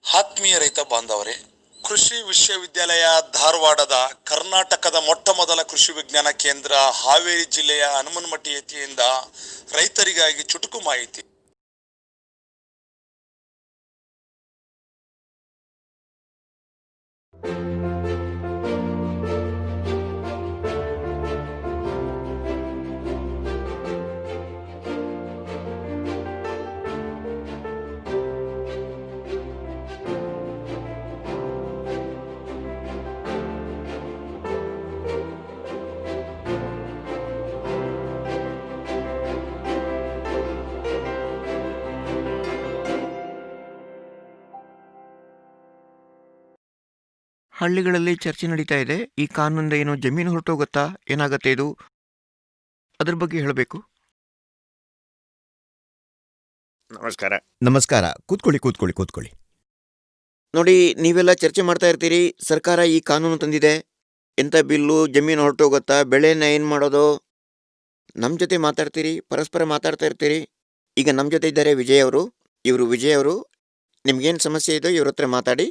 ಆತ್ಮೀಯ ರೈತ ಬಾಂಧವರೇ, ಕೃಷಿ ವಿಶ್ವವಿದ್ಯಾಲಯ ಧಾರವಾಡದ ಕರ್ನಾಟಕದ ಮೊಟ್ಟಮೊದಲ ಕೃಷಿ ವಿಜ್ಞಾನ ಕೇಂದ್ರ ಹಾವೇರಿ ಜಿಲ್ಲೆಯ ಹನುಮನಮಟ್ಟಿ ವತಿಯಿಂದ ರೈತರಿಗಾಗಿ ಚುಟುಕು ಮಾಹಿತಿ. ಹಳ್ಳಿಗಳಲ್ಲಿ ಚರ್ಚೆ ನಡೀತಾ ಇದೆ. ಈ ಕಾನೂನಿಂದ ಏನೋ ಜಮೀನು ಹೊರಟೋಗುತ್ತಾ, ಏನಾಗತ್ತೆ ಇದು, ಅದ್ರ ಬಗ್ಗೆ ಹೇಳಬೇಕು. ನಮಸ್ಕಾರ. ನಮಸ್ಕಾರ. ಕೂತ್ಕೊಳ್ಳಿ. ನೋಡಿ, ನೀವೆಲ್ಲ ಚರ್ಚೆ ಮಾಡ್ತಾ ಇರ್ತೀರಿ, ಸರ್ಕಾರ ಈ ಕಾನೂನು ತಂದಿದೆ, ಎಂಥ ಬಿಲ್ಲು, ಜಮೀನು ಹೊರಟೋಗುತ್ತಾ, ಬೆಳೆನ ಏನು ಮಾಡೋದು, ನಮ್ಮ ಜೊತೆ ಮಾತಾಡ್ತೀರಿ, ಪರಸ್ಪರ ಮಾತಾಡ್ತಾ ಇರ್ತೀರಿ. ಈಗ ನಮ್ಮ ಜೊತೆ ಇದ್ದಾರೆ ವಿಜಯ್ ಅವರು. ಇವರು ವಿಜಯ್ ಅವರು, ನಿಮ್ಗೇನು ಸಮಸ್ಯೆ ಇದೋ ಇವ್ರ ಹತ್ರ ಮಾತಾಡಿ.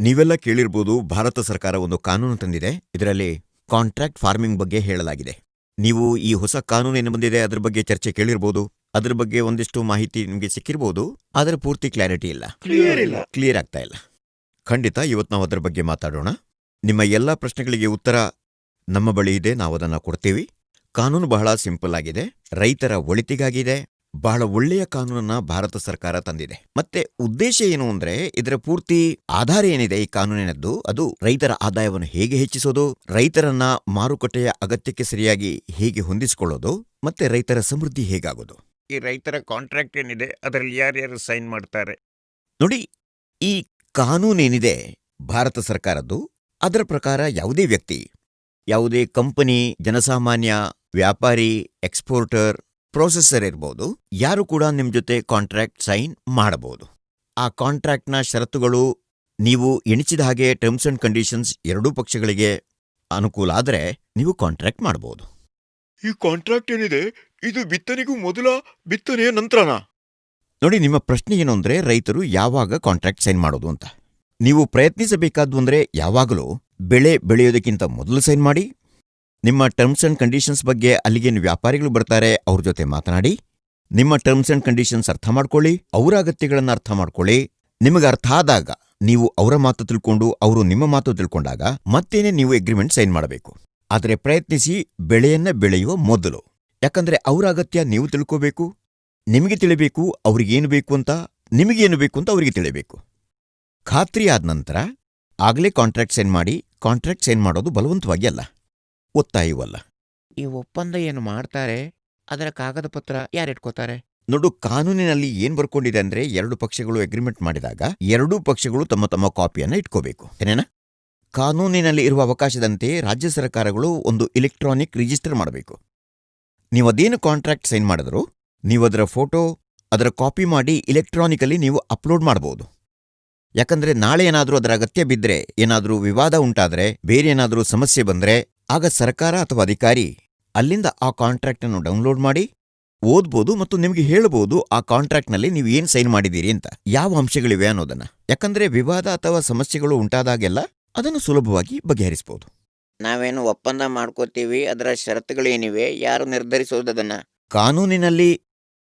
ನೀವೆಲ್ಲ ಕೇಳಿರ್ಬೋದು, ಭಾರತ ಸರ್ಕಾರ ಒಂದು ಕಾನೂನು ತಂದಿದೆ. ಇದರಲ್ಲಿ ಕಾಂಟ್ರಾಕ್ಟ್ ಫಾರ್ಮಿಂಗ್ ಬಗ್ಗೆ ಹೇಳಲಾಗಿದೆ. ನೀವು ಈ ಹೊಸ ಕಾನೂನು ಏನು ಬಂದಿದೆ ಅದ್ರ ಬಗ್ಗೆ ಚರ್ಚೆ ಕೇಳಿರ್ಬೋದು. ಅದ್ರ ಬಗ್ಗೆ ಒಂದಿಷ್ಟು ಮಾಹಿತಿ ನಿಮಗೆ ಸಿಕ್ಕಿರ್ಬೋದು, ಆದರೆ ಪೂರ್ತಿ ಕ್ಲಾರಿಟಿ ಇಲ್ಲ, ಕ್ಲಿಯರ್ ಆಗ್ತಾ ಇಲ್ಲ. ಖಂಡಿತ ಇವತ್ತು ನಾವು ಅದರ ಬಗ್ಗೆ ಮಾತಾಡೋಣ. ನಿಮ್ಮ ಎಲ್ಲ ಪ್ರಶ್ನೆಗಳಿಗೆ ಉತ್ತರ ನಮ್ಮ ಬಳಿ ಇದೆ, ನಾವು ಅದನ್ನು ಕೊಡ್ತೀವಿ. ಕಾನೂನು ಬಹಳ ಸಿಂಪಲ್ ಆಗಿದೆ, ರೈತರ ಒಳಿತಿಗಾಗಿದೆ. ಬಹಳ ಒಳ್ಳೆಯ ಕಾನೂನನ್ನ ಭಾರತ ಸರ್ಕಾರ ತಂದಿದೆ. ಮತ್ತೆ ಉದ್ದೇಶ ಏನು ಅಂದ್ರೆ, ಇದರ ಪೂರ್ತಿ ಆಧಾರ ಏನಿದೆ ಈ ಕಾನೂನಿನದ್ದು, ಅದು ರೈತರ ಆದಾಯವನ್ನು ಹೇಗೆ ಹೆಚ್ಚಿಸೋದು, ರೈತರನ್ನ ಮಾರುಕಟ್ಟೆಯ ಅಗತ್ಯಕ್ಕೆ ಸರಿಯಾಗಿ ಹೇಗೆ ಹೊಂದಿಸಿಕೊಳ್ಳೋದು, ಮತ್ತೆ ರೈತರ ಸಮೃದ್ಧಿ ಹೇಗಾಗೋದು. ಈ ರೈತರ ಕಾಂಟ್ರಾಕ್ಟ್ ಏನಿದೆ ಅದರಲ್ಲಿ ಯಾರ್ಯಾರು ಸೈನ್ ಮಾಡ್ತಾರೆ? ನೋಡಿ, ಈ ಕಾನೂನೇನಿದೆ ಭಾರತ ಸರ್ಕಾರದ್ದು, ಅದರ ಪ್ರಕಾರ ಯಾವುದೇ ವ್ಯಕ್ತಿ, ಯಾವುದೇ ಕಂಪನಿ, ಜನಸಾಮಾನ್ಯ, ವ್ಯಾಪಾರಿ, ಎಕ್ಸ್ಪೋರ್ಟರ್, ಪ್ರೊಸೆಸರ್ ಇರ್ಬೋದು, ಯಾರು ಕೂಡ ನಿಮ್ಮ ಜೊತೆ ಕಾಂಟ್ರಾಕ್ಟ್ ಸೈನ್ ಮಾಡಬಹುದು. ಆ ಕಾಂಟ್ರಾಕ್ಟ್ನ ಷರತ್ತುಗಳು ನೀವು ಎಣಿಸಿದ ಹಾಗೆ ಟರ್ಮ್ಸ್ ಅಂಡ್ ಕಂಡೀಷನ್ಸ್ ಎರಡೂ ಪಕ್ಷಗಳಿಗೆ ಅನುಕೂಲ ಆದರೆ ನೀವು ಕಾಂಟ್ರಾಕ್ಟ್ ಮಾಡಬಹುದು. ಈ ಕಾಂಟ್ರಾಕ್ಟ್ ಏನಿದೆ ಇದು ಬಿತ್ತನೆಗೂ ಮೊದಲ, ಬಿತ್ತನೆಯ ನಂತರನಾ? ನೋಡಿ, ನಿಮ್ಮ ಪ್ರಶ್ನೆ ಏನು ಅಂದ್ರೆ, ರೈತರು ಯಾವಾಗ ಕಾಂಟ್ರಾಕ್ಟ್ ಸೈನ್ ಮಾಡೋದು ಅಂತ. ನೀವು ಪ್ರಯತ್ನಿಸಬೇಕಾದ್ದು ಅಂದ್ರೆ, ಯಾವಾಗಲೂ ಬೆಳೆ ಬೆಳೆಯೋದಕ್ಕಿಂತ ಮೊದಲು ಸೈನ್ ಮಾಡಿ. ನಿಮ್ಮ ಟರ್ಮ್ಸ್ ಅಂಡ್ ಕಂಡೀಷನ್ಸ್ ಬಗ್ಗೆ ಅಲ್ಲಿಗೇನು ವ್ಯಾಪಾರಿಗಳು ಬರ್ತಾರೆ ಅವ್ರ ಜೊತೆ ಮಾತನಾಡಿ, ನಿಮ್ಮ ಟರ್ಮ್ಸ್ ಅಂಡ್ ಕಂಡೀಷನ್ಸ್ ಅರ್ಥ ಮಾಡ್ಕೊಳ್ಳಿ, ಅವರ ಅಗತ್ಯಗಳನ್ನು ಅರ್ಥ ಮಾಡ್ಕೊಳ್ಳಿ. ನಿಮಗೆ ಅರ್ಥ ಆದಾಗ, ನೀವು ಅವರ ಮಾತು ತಿಳ್ಕೊಂಡು ಅವರು ನಿಮ್ಮ ಮಾತು ತಿಳ್ಕೊಂಡಾಗ ಮತ್ತೇನೆ ನೀವು ಅಗ್ರಿಮೆಂಟ್ ಸೈನ್ ಮಾಡಬೇಕು. ಆದರೆ ಪ್ರಯತ್ನಿಸಿ ಬೆಳೆಯನ್ನ ಬೆಳೆಯುವ ಮೊದಲು, ಯಾಕಂದ್ರೆ ಅವರ ಅಗತ್ಯ ನೀವು ತಿಳ್ಕೋಬೇಕು, ನಿಮಗೆ ತಿಳಿಬೇಕು ಅವ್ರಿಗೇನು ಬೇಕು ಅಂತ, ನಿಮಗೇನು ಬೇಕು ಅಂತ ಅವರಿಗೆ ತಿಳಿಬೇಕು. ಖಾತ್ರಿ ಆದ ನಂತರ ಆಗಲೇ ಕಾಂಟ್ರಾಕ್ಟ್ ಸೈನ್ ಮಾಡಿ. ಕಾಂಟ್ರಾಕ್ಟ್ ಸೈನ್ ಮಾಡೋದು ಬಲವಂತವಾಗಿ ಅಲ್ಲ, ಒತ್ತಾಯವಲ್ಲ. ಈ ಒಪ್ಪಂದ ಏನು ಮಾಡ್ತಾರೆ, ಅದರ ಕಾಗದ ಪತ್ರ ಯಾರಿಟ್ಕೋತಾರೆ? ನೋಡು, ಕಾನೂನಿನಲ್ಲಿ ಏನ್ ಬರ್ಕೊಂಡಿದೆ ಅಂದ್ರೆ, ಎರಡು ಪಕ್ಷಗಳು ಅಗ್ರಿಮೆಂಟ್ ಮಾಡಿದಾಗ ಎರಡೂ ಪಕ್ಷಗಳು ತಮ್ಮ ತಮ್ಮ ಕಾಪಿಯನ್ನ ಇಟ್ಕೋಬೇಕು. ಏನೇನಾ? ಕಾನೂನಿನಲ್ಲಿ ಇರುವ ಅವಕಾಶದಂತೆ ರಾಜ್ಯ ಸರ್ಕಾರಗಳು ಒಂದು ಇಲೆಕ್ಟ್ರಾನಿಕ್ ರಿಜಿಸ್ಟರ್ ಮಾಡಬೇಕು. ನೀವದೇನು ಕಾಂಟ್ರಾಕ್ಟ್ ಸೈನ್ ಮಾಡಿದ್ರು, ನೀವದರ ಫೋಟೋ, ಅದರ ಕಾಪಿ ಮಾಡಿ ಇಲೆಕ್ಟ್ರಾನಿಕಲಿ ನೀವು ಅಪ್ಲೋಡ್ ಮಾಡಬಹುದು. ಯಾಕಂದ್ರೆ ನಾಳೆ ಏನಾದರೂ ಅದರ ಅಗತ್ಯ ಬಿದ್ದರೆ, ಏನಾದರೂ ವಿವಾದ ಉಂಟಾದ್ರೆ, ಬೇರೆ ಏನಾದರೂ ಸಮಸ್ಯೆ ಬಂದ್ರೆ, ಆಗ ಸರ್ಕಾರ ಅಥವಾ ಅಧಿಕಾರಿ ಅಲ್ಲಿಂದ ಆ ಕಾಂಟ್ರಾಕ್ಟ್ ಅನ್ನು ಡೌನ್ಲೋಡ್ ಮಾಡಿ ಓದ್ಬೋದು ಮತ್ತು ನಿಮಗೆ ಹೇಳಬಹುದು ಆ ಕಾಂಟ್ರಾಕ್ಟ್ನಲ್ಲಿ ನೀವು ಏನ್ ಸೈನ್ ಮಾಡಿದ್ದೀರಿ ಅಂತ, ಯಾವ ಅಂಶಗಳಿವೆ ಅನ್ನೋದನ್ನ. ಯಾಕಂದ್ರೆ ವಿವಾದ ಅಥವಾ ಸಮಸ್ಯೆಗಳು ಉಂಟಾದಾಗೆಲ್ಲ ಅದನ್ನು ಸುಲಭವಾಗಿ ಬಗೆಹರಿಸಬಹುದು. ನಾವೇನು ಒಪ್ಪಂದ ಮಾಡ್ಕೋತೀವಿ, ಅದರ ಷರತ್ತುಗಳೇನಿವೆ, ಯಾರು ನಿರ್ಧರಿಸೋದನ್ನ? ಕಾನೂನಿನಲ್ಲಿ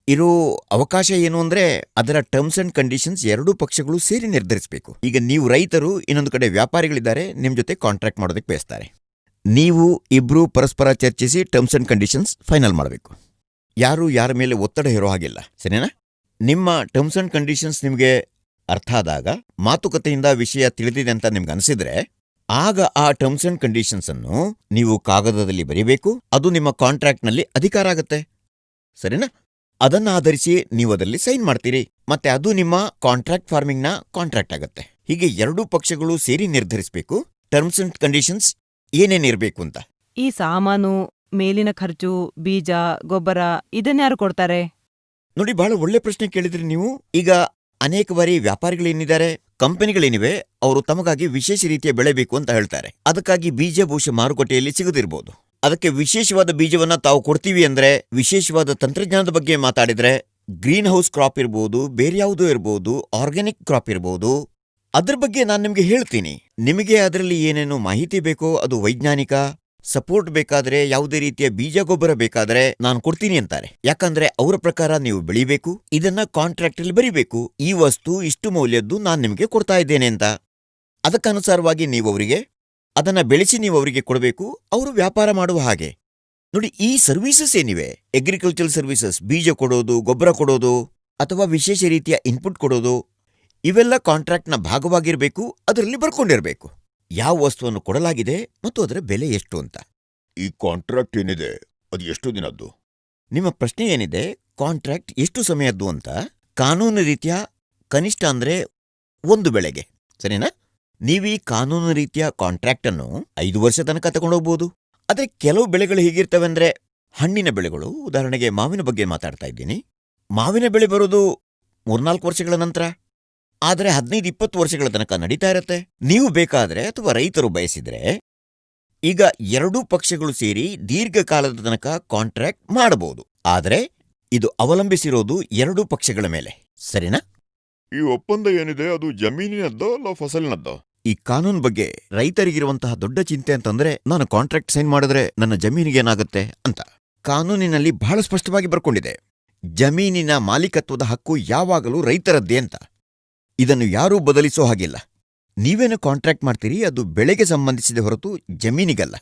ಇರೋ ಅವಕಾಶ ಏನು ಅಂದ್ರೆ, ಅದರ ಟರ್ಮ್ಸ್ ಅಂಡ್ ಕಂಡೀಷನ್ಸ್ ಎರಡೂ ಪಕ್ಷಗಳು ಸೇರಿ ನಿರ್ಧರಿಸಬೇಕು. ಈಗ ನೀವು ರೈತರು, ಇನ್ನೊಂದು ಕಡೆ ವ್ಯಾಪಾರಿಗಳಿದ್ದಾರೆ, ನಿಮ್ ಜೊತೆ ಕಾಂಟ್ರಾಕ್ಟ್ ಮಾಡೋದಕ್ಕೆ ಬಯಸ್ತಾರೆ. ನೀವು ಇಬ್ರು ಪರಸ್ಪರ ಚರ್ಚಿಸಿ ಟರ್ಮ್ಸ್ ಅಂಡ್ ಕಂಡೀಷನ್ಸ್ ಫೈನಲ್ ಮಾಡಬೇಕು. ಯಾರು ಯಾರ ಮೇಲೆ ಒತ್ತಡ ಹೇರೋ ಹಾಗಿಲ್ಲ, ಸರಿನಾ? ನಿಮ್ಮ ಟರ್ಮ್ಸ್ ಅಂಡ್ ಕಂಡೀಷನ್ಸ್ ನಿಮಗೆ ಅರ್ಥ ಆದಾಗ, ಮಾತುಕತೆಯಿಂದ ವಿಷಯ ತಿಳಿದಿದೆ ಅಂತ ನಿಮ್ಗೆ ಅನಿಸಿದ್ರೆ, ಆಗ ಆ ಟರ್ಮ್ಸ್ ಅಂಡ್ ಕಂಡೀಷನ್ಸ್ ಅನ್ನು ನೀವು ಕಾಗದದಲ್ಲಿ ಬರೀಬೇಕು. ಅದು ನಿಮ್ಮ ಕಾಂಟ್ರಾಕ್ಟ್ನಲ್ಲಿ ಅಧಿಕಾರ ಆಗತ್ತೆ, ಸರಿನಾ? ಅದನ್ನ ಆಧರಿಸಿ ನೀವು ಅದರಲ್ಲಿ ಸೈನ್ ಮಾಡ್ತೀರಿ, ಮತ್ತೆ ಅದು ನಿಮ್ಮ ಕಾಂಟ್ರಾಕ್ಟ್ ಫಾರ್ಮಿಂಗ್ನ ಕಾಂಟ್ರಾಕ್ಟ್ ಆಗತ್ತೆ. ಹೀಗೆ ಎರಡೂ ಪಕ್ಷಗಳು ಸೇರಿ ನಿರ್ಧರಿಸಬೇಕು ಟರ್ಮ್ಸ್ ಅಂಡ್ ಕಂಡೀಷನ್ಸ್ ಏನೇನಿರ್ಬೇಕು ಅಂತ. ಈ ಸಾಮಾನು, ಮೇಲಿನ ಖರ್ಚು, ಬೀಜ, ಗೊಬ್ಬರ ಇದನ್ಯಾರು ಕೊಡ್ತಾರೆ? ನೋಡಿ, ಬಹಳ ಒಳ್ಳೆ ಪ್ರಶ್ನೆ ಕೇಳಿದ್ರಿ ನೀವು. ಈಗ ಅನೇಕ ಬಾರಿ ವ್ಯಾಪಾರಿಗಳೇನಿದ್ದಾರೆ, ಕಂಪನಿಗಳೇನಿವೆ, ಅವರು ತಮಗಾಗಿ ವಿಶೇಷ ರೀತಿಯ ಬೆಳೆ ಬೇಕು ಅಂತ ಹೇಳ್ತಾರೆ. ಅದಕ್ಕಾಗಿ ಬೀಜಭೂಷ ಮಾರುಕಟ್ಟೆಯಲ್ಲಿ ಸಿಗದಿರ್ಬೋದು. ಅದಕ್ಕೆ ವಿಶೇಷವಾದ ಬೀಜವನ್ನ ತಾವು ಕೊಡ್ತೀವಿ ಅಂದ್ರೆ, ವಿಶೇಷವಾದ ತಂತ್ರಜ್ಞಾನದ ಬಗ್ಗೆ ಮಾತಾಡಿದ್ರೆ ಗ್ರೀನ್ ಹೌಸ್ ಕ್ರಾಪ್ ಇರ್ಬೋದು, ಬೇರೆ ಯಾವುದೋ ಇರ್ಬೋದು, ಆರ್ಗ್ಯಾನಿಕ್ ಕ್ರಾಪ್ ಇರ್ಬೋದು, ಅದ್ರ ಬಗ್ಗೆ ನಾನು ನಿಮಗೆ ಹೇಳ್ತೀನಿ. ನಿಮಗೆ ಅದರಲ್ಲಿ ಏನೇನು ಮಾಹಿತಿ ಬೇಕೋ ಅದು ವೈಜ್ಞಾನಿಕ ಸಪೋರ್ಟ್ ಬೇಕಾದ್ರೆ, ಯಾವುದೇ ರೀತಿಯ ಬೀಜ ಗೊಬ್ಬರ ಬೇಕಾದ್ರೆ ನಾನು ಕೊಡ್ತೀನಿ ಅಂತಾರೆ. ಯಾಕಂದ್ರೆ ಅವರ ಪ್ರಕಾರ ನೀವು ಬೆಳಿಬೇಕು, ಇದನ್ನ ಕಾಂಟ್ರಾಕ್ಟ್ ಅಲ್ಲಿ ಬರಿಬೇಕು, ಈ ವಸ್ತು ಇಷ್ಟು ಮೌಲ್ಯದ್ದು ನಾನು ನಿಮಗೆ ಕೊಡ್ತಾ ಇದ್ದೇನೆ ಅಂತ. ಅದಕ್ಕನುಸಾರವಾಗಿ ನೀವು ಅವರಿಗೆ ಅದನ್ನ ಬೆಳೆಸಿ ನೀವು ಅವರಿಗೆ ಕೊಡಬೇಕು, ಅವರು ವ್ಯಾಪಾರ ಮಾಡುವ ಹಾಗೆ. ನೋಡಿ, ಈ ಸರ್ವಿಸಸ್ ಏನಿವೆ, ಅಗ್ರಿಕಲ್ಚರಲ್ ಸರ್ವಿಸಸ್, ಬೀಜ ಕೊಡೋದು, ಗೊಬ್ಬರ ಕೊಡೋದು, ಅಥವಾ ವಿಶೇಷ ರೀತಿಯ ಇನ್ಪುಟ್ ಕೊಡೋದು, ಇವೆಲ್ಲ ಕಾಂಟ್ರಾಕ್ಟ್ನ ಭಾಗವಾಗಿರಬೇಕು. ಅದರಲ್ಲಿ ಬರ್ಕೊಂಡಿರಬೇಕು ಯಾವ ವಸ್ತುವನ್ನು ಕೊಡಲಾಗಿದೆ ಮತ್ತು ಅದರ ಬೆಲೆ ಎಷ್ಟು ಅಂತ. ಈ ಕಾಂಟ್ರಾಕ್ಟ್ ಏನಿದೆ ಅದು ಎಷ್ಟು ದಿನದ್ದು? ನಿಮ್ಮ ಪ್ರಶ್ನೆ ಏನಿದೆ, ಕಾಂಟ್ರಾಕ್ಟ್ ಎಷ್ಟು ಸಮಯದ್ದು ಅಂತ? ಕಾನೂನು ರೀತಿಯ ಕನಿಷ್ಠ ಅಂದ್ರೆ 1 ಬೆಳೆಗೆ, ಸರಿನಾ? ನೀವೀ ಕಾನೂನು ರೀತಿಯ ಕಾಂಟ್ರಾಕ್ಟ್ ಅನ್ನು 5 ವರ್ಷ ತನಕ ತಗೊಂಡೋಗ್ಬೋದು. ಆದ್ರೆ ಕೆಲವು ಬೆಳೆಗಳು ಹೀಗಿರ್ತವೆ ಅಂದ್ರೆ, ಹಣ್ಣಿನ ಬೆಳೆಗಳು, ಉದಾಹರಣೆಗೆ ಮಾವಿನ ಬಗ್ಗೆ ಮಾತಾಡ್ತಾ ಇದ್ದೀನಿ. ಮಾವಿನ ಬೆಳೆ ಬರೋದು 3-4 ವರ್ಷಗಳ ನಂತರ, ಆದ್ರೆ 15-20 ವರ್ಷಗಳ ತನಕ ನಡೀತಾ ಇರತ್ತೆ. ನೀವು ಬೇಕಾದ್ರೆ ಅಥವಾ ರೈತರು ಬಯಸಿದ್ರೆ ಈಗ 2 ಪಕ್ಷಗಳು ಸೇರಿ ದೀರ್ಘಕಾಲದ ತನಕ ಕಾಂಟ್ರಾಕ್ಟ್ ಮಾಡಬಹುದು. ಆದ್ರೆ ಇದು ಅವಲಂಬಿಸಿರೋದು 2 ಪಕ್ಷಗಳ ಮೇಲೆ, ಸರಿನಾ? ಈ ಒಪ್ಪಂದ ಏನಿದೆ ಅದು ಜಮೀನಿನದ್ದೋ ಅಲ್ಲ ಫಸಲಿನದ್ದೋ? ಈ ಕಾನೂನು ಬಗ್ಗೆ ರೈತರಿಗಿರುವಂತಹ ದೊಡ್ಡ ಚಿಂತೆ ಅಂತಂದ್ರೆ, ನಾನು ಕಾಂಟ್ರಾಕ್ಟ್ ಸೈನ್ ಮಾಡಿದ್ರೆ ನನ್ನ ಜಮೀನಿಗೆ ಏನಾಗುತ್ತೆ ಅಂತ. ಕಾನೂನಿನಲ್ಲಿ ಬಹಳ ಸ್ಪಷ್ಟವಾಗಿ ಬರ್ಕೊಂಡಿದೆ, ಜಮೀನಿನ ಮಾಲೀಕತ್ವದ ಹಕ್ಕು ಯಾವಾಗಲೂ ರೈತರದ್ದೇ ಅಂತ. ಇದನ್ನು ಯಾರೂ ಬದಲಿಸೋ ಹಾಗಿಲ್ಲ. ನೀವೇನು ಕಾಂಟ್ರಾಕ್ಟ್ ಮಾಡ್ತೀರಿ ಅದು ಬೆಳೆಗೆ ಸಂಬಂಧಿಸಿದ ಹೊರತು ಜಮೀನಿಗಲ್ಲ,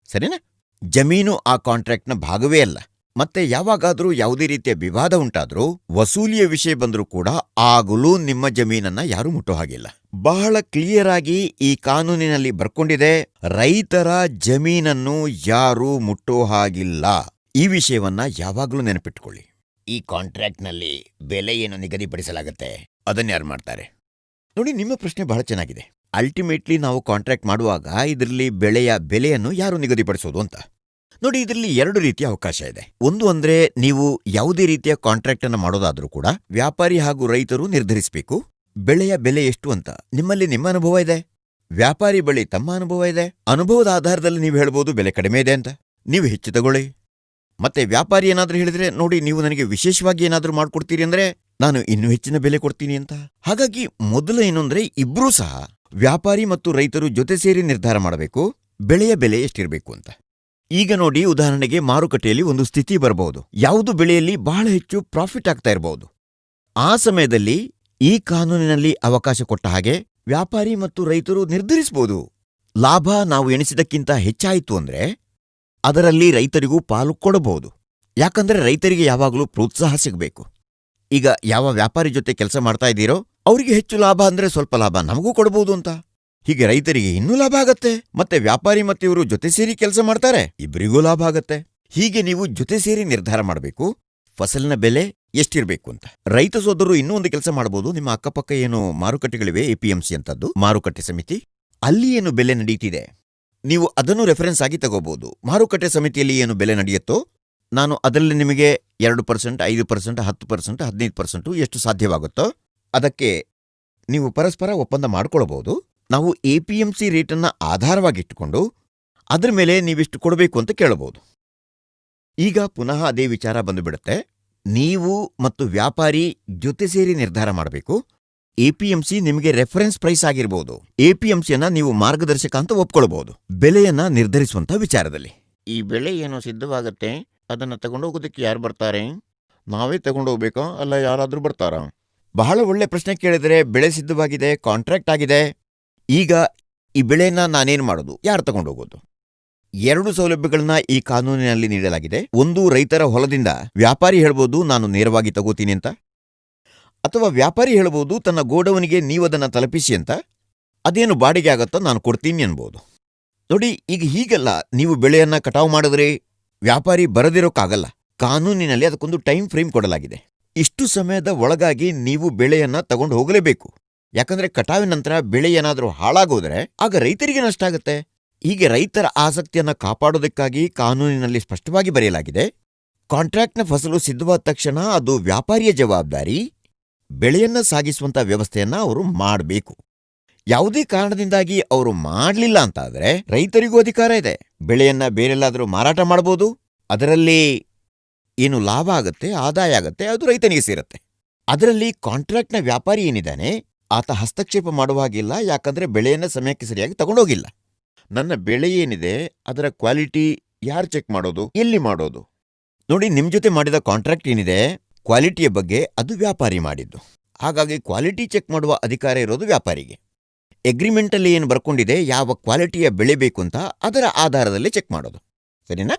ಸರಿನಾ? ಜಮೀನು ಆ ಕಾಂಟ್ರಾಕ್ಟ್ನ ಭಾಗವೇ ಅಲ್ಲ. ಮತ್ತೆ ಯಾವಾಗಾದ್ರೂ ಯಾವುದೇ ರೀತಿಯ ವಿವಾದ ಉಂಟಾದ್ರೂ, ವಸೂಲಿಯ ವಿಷಯ ಬಂದರೂ ಕೂಡ ಆಗಲೂ ನಿಮ್ಮ ಜಮೀನನ್ನ ಯಾರೂ ಮುಟ್ಟೋ ಹಾಗಿಲ್ಲ. ಬಹಳ ಕ್ಲಿಯರ್ ಆಗಿ ಈ ಕಾನೂನಿನಲ್ಲಿ ಬರ್ಕೊಂಡಿದೆ, ರೈತರ ಜಮೀನನ್ನು ಯಾರೂ ಮುಟ್ಟೋ ಹಾಗಿಲ್ಲ. ಈ ವಿಷಯವನ್ನ ಯಾವಾಗಲೂ ನೆನಪಿಟ್ಕೊಳ್ಳಿ. ಈ ಕಾಂಟ್ರಾಕ್ಟ್ನಲ್ಲಿ ಬೆಲೆ ಏನು ನಿಗದಿಪಡಿಸಲಾಗತ್ತೆ, ಅದನ್ಯಾರು ಮಾಡ್ತಾರೆ? ನೋಡಿ, ನಿಮ್ಮ ಪ್ರಶ್ನೆ ಬಹಳ ಚೆನ್ನಾಗಿದೆ. ಅಲ್ಟಿಮೇಟ್ಲಿ ನಾವು ಕಾಂಟ್ರಾಕ್ಟ್ ಮಾಡುವಾಗ ಇದರಲ್ಲಿ ಬೆಳೆಯ ಬೆಲೆಯನ್ನು ಯಾರು ನಿಗದಿಪಡಿಸೋದು ಅಂತ. ನೋಡಿ, ಇದರಲ್ಲಿ 2 ರೀತಿಯ ಅವಕಾಶ ಇದೆ. ಒಂದು ಅಂದ್ರೆ, ನೀವು ಯಾವುದೇ ರೀತಿಯ ಕಾಂಟ್ರಾಕ್ಟ್ ಅನ್ನು ಮಾಡೋದಾದ್ರೂ ಕೂಡ ವ್ಯಾಪಾರಿ ಹಾಗೂ ರೈತರು ನಿರ್ಧರಿಸಬೇಕು ಬೆಳೆಯ ಬೆಲೆ ಎಷ್ಟು ಅಂತ. ನಿಮ್ಮಲ್ಲಿ ನಿಮ್ಮ ಅನುಭವ ಇದೆ, ವ್ಯಾಪಾರಿ ಬಳಿ ತಮ್ಮ ಅನುಭವ ಇದೆ. ಅನುಭವದ ಆಧಾರದಲ್ಲಿ ನೀವು ಹೇಳ್ಬೋದು ಬೆಲೆ ಕಡಿಮೆ ಇದೆ ಅಂತ, ನೀವು ಹೆಚ್ಚು ತಗೊಳ್ಳಿ. ಮತ್ತೆ ವ್ಯಾಪಾರಿ ಏನಾದ್ರೂ ಹೇಳಿದ್ರೆ, ನೋಡಿ ನೀವು ನನಗೆ ವಿಶೇಷವಾಗಿ ಏನಾದ್ರೂ ಮಾಡ್ಕೊಡ್ತೀರಿ ಅಂದ್ರೆ ನಾನು ಇನ್ನೂ ಹೆಚ್ಚಿನ ಬೆಲೆ ಕೊಡ್ತೀನಿ ಅಂತ. ಹಾಗಾಗಿ ಮೊದಲು ಏನು ಅಂದ್ರೆ, ಇಬ್ರೂ ಸಹ ವ್ಯಾಪಾರಿ ಮತ್ತು ರೈತರು ಜೊತೆ ಸೇರಿ ನಿರ್ಧಾರ ಮಾಡಬೇಕು ಬೆಳೆಯ ಬೆಲೆ ಎಷ್ಟಿರಬೇಕು ಅಂತ. ಈಗ ನೋಡಿ, ಉದಾಹರಣೆಗೆ ಮಾರುಕಟ್ಟೆಯಲ್ಲಿ ಒಂದು ಸ್ಥಿತಿ ಬರಬಹುದು, ಯಾವುದು ಬೆಳೆಯಲ್ಲಿ ಬಹಳ ಹೆಚ್ಚು ಪ್ರಾಫಿಟ್ ಆಗ್ತಾ ಇರಬಹುದು. ಆ ಸಮಯದಲ್ಲಿ ಈ ಕಾನೂನಿನಲ್ಲಿ ಅವಕಾಶ ಕೊಟ್ಟ ಹಾಗೆ ವ್ಯಾಪಾರಿ ಮತ್ತು ರೈತರು ನಿರ್ಧರಿಸಬಹುದು, ಲಾಭ ನಾವು ಎಣಿಸಿದಕ್ಕಿಂತ ಹೆಚ್ಚಾಯಿತು ಅಂದ್ರೆ ಅದರಲ್ಲಿ ರೈತರಿಗೂ ಪಾಲು ಕೊಡಬಹುದು. ಯಾಕಂದ್ರೆ ರೈತರಿಗೆ ಯಾವಾಗಲೂ ಪ್ರೋತ್ಸಾಹ ಸಿಗಬೇಕು. ಈಗ ಯಾವ ವ್ಯಾಪಾರಿ ಜೊತೆ ಕೆಲಸ ಮಾಡ್ತಾ ಇದ್ದೀರೋ ಅವರಿಗೆ ಹೆಚ್ಚು ಲಾಭ ಅಂದ್ರೆ ಸ್ವಲ್ಪ ಲಾಭ ನಮಗೂ ಕೊಡಬಹುದು ಅಂತ. ಹೀಗೆ ರೈತರಿಗೆ ಇನ್ನೂ ಲಾಭ ಆಗತ್ತೆ, ಮತ್ತೆ ವ್ಯಾಪಾರಿ ಮತ್ತೆ ಇವರು ಜೊತೆ ಸೇರಿ ಕೆಲಸ ಮಾಡ್ತಾರೆ, ಇಬ್ಬರಿಗೂ ಲಾಭ ಆಗತ್ತೆ. ಹೀಗೆ ನೀವು ಜೊತೆ ಸೇರಿ ನಿರ್ಧಾರ ಮಾಡಬೇಕು ಫಸಲಿನ ಬೆಲೆ ಎಷ್ಟಿರ್ಬೇಕು ಅಂತ. ರೈತ ಸೋದರರು ಇನ್ನೂ ಒಂದು ಕೆಲಸ ಮಾಡಬಹುದು, ನಿಮ್ಮ ಅಕ್ಕಪಕ್ಕ ಏನು ಮಾರುಕಟ್ಟೆಗಳಿವೆ, APMC ಅಂತದ್ದು ಮಾರುಕಟ್ಟೆ ಸಮಿತಿ, ಅಲ್ಲಿ ಏನು ಬೆಲೆ ನಡೀತಿದೆ ನೀವು ಅದನ್ನು ರೆಫರೆನ್ಸ್ ಆಗಿ ತಗೋಬಹುದು. ಮಾರುಕಟ್ಟೆ ಸಮಿತಿಯಲ್ಲಿ ಏನು ಬೆಲೆ ನಡೆಯುತ್ತೋ ನಾನು ಅದರಲ್ಲಿ ನಿಮಗೆ 2%, 5%, 10%, 15% ಎಷ್ಟು ಸಾಧ್ಯವಾಗುತ್ತೋ ಅದಕ್ಕೆ ನೀವು ಪರಸ್ಪರ ಒಪ್ಪಂದ ಮಾಡಿಕೊಳ್ಳಬಹುದು. ನಾವು APMC ರೇಟನ್ನ ಆಧಾರವಾಗಿಟ್ಟುಕೊಂಡು ಅದರ ಮೇಲೆ ನೀವಿಷ್ಟು ಕೊಡಬೇಕು ಅಂತ ಕೇಳಬಹುದು. ಈಗ ಪುನಃ ಅದೇ ವಿಚಾರ ಬಂದುಬಿಡುತ್ತೆ, ನೀವು ಮತ್ತು ವ್ಯಾಪಾರಿ ಜೊತೆ ಸೇರಿ ನಿರ್ಧಾರ ಮಾಡಬೇಕು. APMC ನಿಮಗೆ ರೆಫರೆನ್ಸ್ ಪ್ರೈಸ್ ಆಗಿರಬಹುದು, APMCಯನ್ನ ನೀವು ಮಾರ್ಗದರ್ಶಕ ಅಂತ ಒಪ್ಕೊಳ್ಬಹುದು ಬೆಲೆಯನ್ನ ನಿರ್ಧರಿಸುವಂತ ವಿಚಾರದಲ್ಲಿ. ಈ ಬೆಳೆ ಏನೋ ಸಿದ್ಧವಾಗತ್ತೆ, ಅದನ್ನ ತಗೊಂಡೋಗೋದಕ್ಕೆ ಯಾರು ಬರ್ತಾರೆ? ನಾವೇ ತಗೊಂಡೋಗ್ಬೇಕಾ ಅಲ್ಲ ಯಾರಾದ್ರೂ ಬರ್ತಾರಾ? ಬಹಳ ಒಳ್ಳೆ ಪ್ರಶ್ನೆ ಕೇಳಿದರೆ. ಬೆಳೆ ಸಿದ್ಧವಾಗಿದೆ, ಕಾಂಟ್ರಾಕ್ಟ್ ಆಗಿದೆ, ಈಗ ಈ ಬೆಳೆಯನ್ನ ನಾನೇನು ಮಾಡೋದು, ಯಾರು ತಗೊಂಡೋಗೋದು? 2 ಸೌಲಭ್ಯಗಳನ್ನ ಈ ಕಾನೂನಿನಲ್ಲಿ ನೀಡಲಾಗಿದೆ. ಒಂದು, ರೈತರ ಹೊಲದಿಂದ ವ್ಯಾಪಾರಿ ಹೇಳ್ಬೋದು ನಾನು ನೇರವಾಗಿ ತಗೋತೀನಿ ಅಂತ, ಅಥವಾ ವ್ಯಾಪಾರಿ ಹೇಳ್ಬೋದು ತನ್ನ ಗೋಡೌನಿಗೆ ನೀವದನ್ನ ತಲುಪಿಸಿ ಅಂತ, ಅದೇನು ಬಾಡಿಗೆ ಆಗತ್ತೋ ನಾನು ಕೊಡ್ತೀನಿ ಅನ್ಬೋದು. ನೋಡಿ, ಈಗ ಹೀಗೆಲ್ಲ ನೀವು ಬೆಳೆಯನ್ನ ಕಟಾವು ಮಾಡಿದ್ರೆ ವ್ಯಾಪಾರಿ ಬರದಿರೋಕ್ಕಾಗಲ್ಲ. ಕಾನೂನಿನಲ್ಲಿ ಅದಕ್ಕೊಂದು ಟೈಮ್ ಫ್ರೇಮ್ ಕೊಡಲಾಗಿದೆ. ಇಷ್ಟು ಸಮಯದ ಒಳಗಾಗಿ ನೀವು ಬೆಳೆಯನ್ನ ತಗೊಂಡು ಹೋಗಲೇಬೇಕು. ಯಾಕಂದ್ರೆ ಕಟಾವಿನ ನಂತರ ಬೆಳೆ ಏನಾದರೂ ಹಾಳಾಗೋದ್ರೆ ಆಗ ರೈತರಿಗೆ ನಷ್ಟ ಆಗುತ್ತೆ. ಹೀಗೆ ರೈತರ ಆಸಕ್ತಿಯನ್ನ ಕಾಪಾಡೋದಕ್ಕಾಗಿ ಕಾನೂನಿನಲ್ಲಿ ಸ್ಪಷ್ಟವಾಗಿ ಬರೆಯಲಾಗಿದೆ, ಕಾಂಟ್ರಾಕ್ಟ್ನ ಫಸಲು ಸಿದ್ಧವಾದ ತಕ್ಷಣ ಅದು ವ್ಯಾಪಾರಿಯ ಜವಾಬ್ದಾರಿ, ಬೆಳೆಯನ್ನ ಸಾಗಿಸುವಂತ ವ್ಯವಸ್ಥೆಯನ್ನ ಅವರು ಮಾಡಬೇಕು. ಯಾವುದೇ ಕಾರಣದಿಂದಾಗಿ ಅವರು ಮಾಡಲಿಲ್ಲ ಅಂತಾದ್ರೆ ರೈತರಿಗೂ ಅಧಿಕಾರ ಇದೆ. ಬೆಳೆಯನ್ನ ಬೇರೆಲ್ಲಾದರೂ ಮಾರಾಟ ಮಾಡಬಹುದು, ಅದರಲ್ಲಿ ಏನು ಲಾಭ ಆಗತ್ತೆ, ಆದಾಯ ಆಗತ್ತೆ, ಅದು ರೈತನಿಗೆ ಸೇರುತ್ತೆ. ಅದರಲ್ಲಿ ಕಾಂಟ್ರಾಕ್ಟ್ನ ವ್ಯಾಪಾರಿ ಏನಿದ್ದಾನೆ ಆತ ಹಸ್ತಕ್ಷೇಪ ಮಾಡುವ ಹಾಗಿಲ್ಲ, ಯಾಕಂದ್ರೆ ಬೆಳೆಯನ್ನ ಸಮಯಕ್ಕೆ ಸರಿಯಾಗಿ ತಗೊಂಡೋಗಿಲ್ಲ. ನನ್ನ ಬೆಳೆ ಏನಿದೆ ಅದರ ಕ್ವಾಲಿಟಿ ಯಾರು ಚೆಕ್ ಮಾಡೋದು, ಎಲ್ಲಿ ಮಾಡೋದು? ನೋಡಿ, ನಿಮ್ ಜೊತೆ ಮಾಡಿದ ಕಾಂಟ್ರಾಕ್ಟ್ ಏನಿದೆ ಕ್ವಾಲಿಟಿಯ ಬಗ್ಗೆ ಅದು ವ್ಯಾಪಾರಿ ಮಾಡಿದ್ದು. ಹಾಗಾಗಿ ಕ್ವಾಲಿಟಿ ಚೆಕ್ ಮಾಡುವ ಅಧಿಕಾರ ಇರೋದು ವ್ಯಾಪಾರಿಗೆ. ಅಗ್ರಿಮೆಂಟಲ್ಲಿ ಏನು ಬರ್ಕೊಂಡಿದೆ, ಯಾವ ಕ್ವಾಲಿಟಿಯ ಬೆಳೆ ಬೇಕು ಅಂತ ಅದರ ಆಧಾರದಲ್ಲಿ ಚೆಕ್ ಮಾಡೋದು. ಸರಿನಾ?